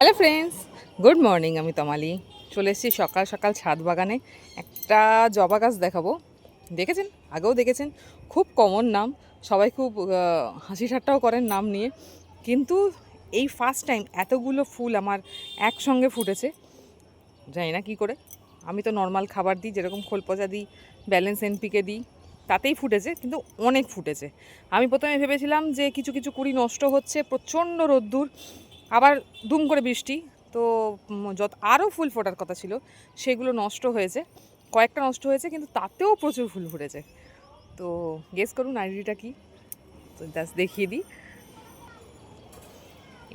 Hello friends, good morning. আমি তমালি চলে এসেছি সকাল সকাল ছাদ বাগানে। একটা জবা গাছ দেখাবো। দেখেছেন, আগেও দেখেছেন, খুব কমন নাম, সবাই খুব হাসি ঠাট্টাও করেন নাম নিয়ে, কিন্তু এই ফার্স্ট টাইম এতগুলো ফুল আমার একসঙ্গে ফুটেছে। জানি না কী করে। আমি তো নর্মাল খাবার দিই, যেরকম খোল পচা দিই, ব্যালেন্স এনপিকে দিই, তাতেই ফুটেছে, কিন্তু অনেক ফুটেছে। আমি প্রথমে ভেবেছিলাম যে কিছু কিছু কুড়ি নষ্ট হচ্ছে, প্রচণ্ড রোদ্দুর, আবার দুম করে বৃষ্টি, তো যত আরও ফুল ফোটার কথা ছিল সেগুলো নষ্ট হয়েছে, কয়েকটা নষ্ট হয়েছে, কিন্তু তাতেও প্রচুর ফুল ফুটেছে। তো গেস করুন আইডিটা কি। তো জাস্ট দেখিয়ে দিই,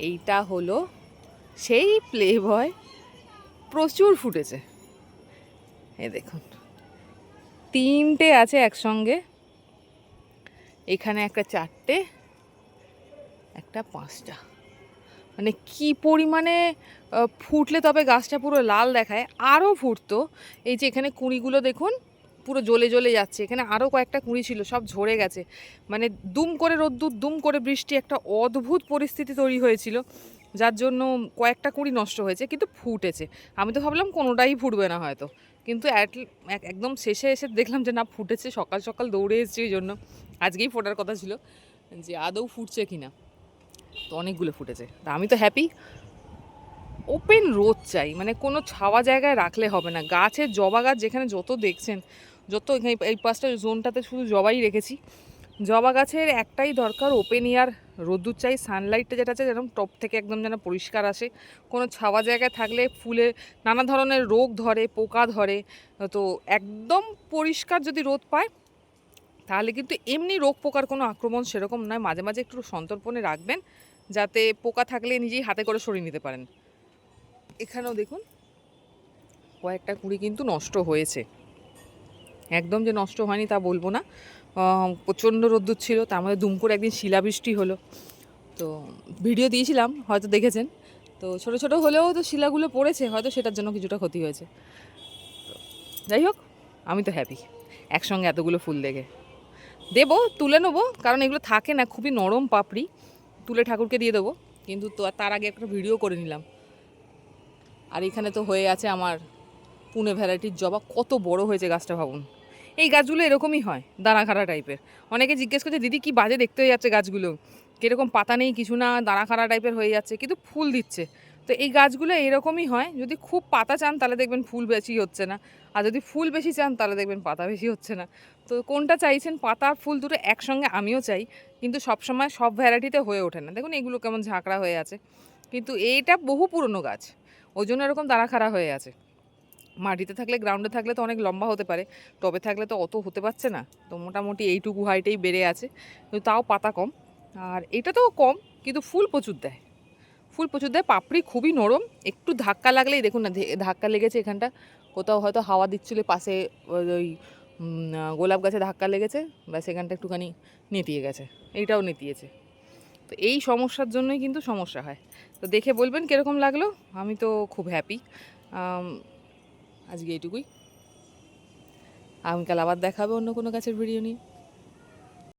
এইটা হলো সেই প্লে বয়, প্রচুর ফুটেছে। এই দেখুন, তিনটে আছে একসঙ্গে, এখানে একটা চারটে, একটা পাঁচটা, মানে কি পরিমাণে ফুটলে তবে গাছটা পুরো লাল দেখায়। আরও ফুটতো। এই যে এখানে কুঁড়িগুলো দেখুন, পুরো জ্বলে জ্বলে যাচ্ছে। এখানে আরও কয়েকটা কুঁড়ি ছিল, সব ঝরে গেছে। মানে দুম করে রোদ্দুর, দুম করে বৃষ্টি, একটা অদ্ভুত পরিস্থিতি তৈরি হয়েছিল, যার জন্য কয়েকটা কুঁড়ি নষ্ট হয়েছে, কিন্তু ফুটেছে। আমি তো ভাবলাম কোনোটাই ফুটবে না হয়তো, কিন্তু একদম শেষে এসে দেখলাম যে না, ফুটেছে। সকাল সকাল দৌড়ে এসেছি, ওই জন্য আজকেই ফোটার কথা ছিল যে আদৌ ফুটছে কিনা। তো অনেকগুলো ফুটেছে, তা আমি তো হ্যাপি। ওপেন রোদ চাই, মানে কোনো ছাওয়া জায়গায় রাখলে হবে না। গাছের জবা গাছ যেখানে যত দেখছেন, যত এই পাঁচটা জোনটাতে শুধু জবাই রেখেছি। জবা গাছের একটাই দরকার, ওপেন এয়ার, রোদ্দুর চাই, সানলাইটটা যেটা আছে যেন টপ থেকে একদম যেন পরিষ্কার আসে। কোনো ছাওয়া জায়গায় থাকলে ফুলে নানা ধরনের রোগ ধরে, পোকা ধরে। তো একদম পরিষ্কার যদি রোদ পায়, তাহলে কিন্তু এমনি রোগ পোকার কোনো আক্রমণ সেরকম নয়। মাঝে মাঝে একটু সন্তর্পণে রাখবেন, যাতে পোকা থাকলে নিজেই হাতে করে সরিয়ে নিতে পারেন। এখানেও দেখুন কয়েকটা কুঁড়ি কিন্তু নষ্ট হয়েছে, একদম যে নষ্ট হয়নি তা বলবো না। প্রচণ্ড রোদ্দুর ছিল, তার মধ্যে দুম করে একদিন শিলাবৃষ্টি হলো। তো ভিডিও দিয়েছিলাম, হয়তো দেখেছেন। তো ছোটো ছোটো হলেও তো শিলাগুলো পড়েছে, হয়তো সেটার জন্য কিছুটা ক্ষতি হয়েছে। যাই হোক, আমি তো হ্যাপি একসঙ্গে এতগুলো ফুল দেখে। দেবো, তুলে নেবো, কারণ এগুলো থাকে না, খুবই নরম পাপড়ি, তুলে ঠাকুরকে দিয়ে দেবো। কিন্তু তো তার আগে একটা ভিডিও করে নিলাম। আর এখানে তো হয়ে আছে আমার পুনে ভ্যারাইটির জবা, কত বড় হয়েছে গাছটা ভাবুন। এই গাছগুলো এরকমই হয়, দানাখাড়া টাইপের। অনেকে জিজ্ঞেস করছে দিদি কি বাজে দেখতে হয়ে যাচ্ছে গাছগুলো, কীরকম পাতা নেই কিছু না, দানাখাড়া টাইপের হয়ে যাচ্ছে, কিন্তু ফুল দিচ্ছে। তো এই গাছগুলো এরকমই হয়, যদি খুব পাতা চান তাহলে দেখবেন ফুল বেশি হচ্ছে না, আর যদি ফুল বেশি চান তাহলে দেখবেন পাতা বেশি হচ্ছে না। তো কোনটা চাইছেন, পাতা আর ফুল দুটো একসঙ্গে আমিও চাই, কিন্তু সবসময় সব ভ্যারাইটিতে হয়ে ওঠে না। দেখুন এগুলো কেমন ঝাঁকড়া হয়ে আছে, কিন্তু এইটা বহু পুরনো গাছ, ওই জন্য এরকম দানাখাড়া হয়ে আছে। মাটিতে থাকলে, গ্রাউন্ডে থাকলে তো অনেক লম্বা হতে পারে, টবে থাকলে তো অত হতে পারছে না। তো মোটামুটি এইটুকু হাইটেই বেড়ে আছে, কিন্তু তাও পাতা কম। আর এটা তো কম, কিন্তু ফুল প্রচুর দেয়, ফুল প্রচুর দেয়, পাপড়ি খুবই নরম। একটু ধাক্কা লাগলেই দেখুন না, ধাক্কা লেগেছে এখানটা, কোথাও হয়তো হাওয়া দিচ্ছিল পাশে, ওই গোলাপ গাছে ধাক্কা লেগেছে, বা সেখানটা একটুখানি নেতিয়ে গেছে, এইটাও নেতিয়েছে। তো এই সমস্যার জন্যই কিন্তু সমস্যা হয়। তো দেখে বলবেন কীরকম লাগলো। আমি তো খুব হ্যাপি। আজকে এইটুকুই, আগামীকাল আবার দেখা হবে অন্য কোনো গাছের ভিডিও নিয়ে।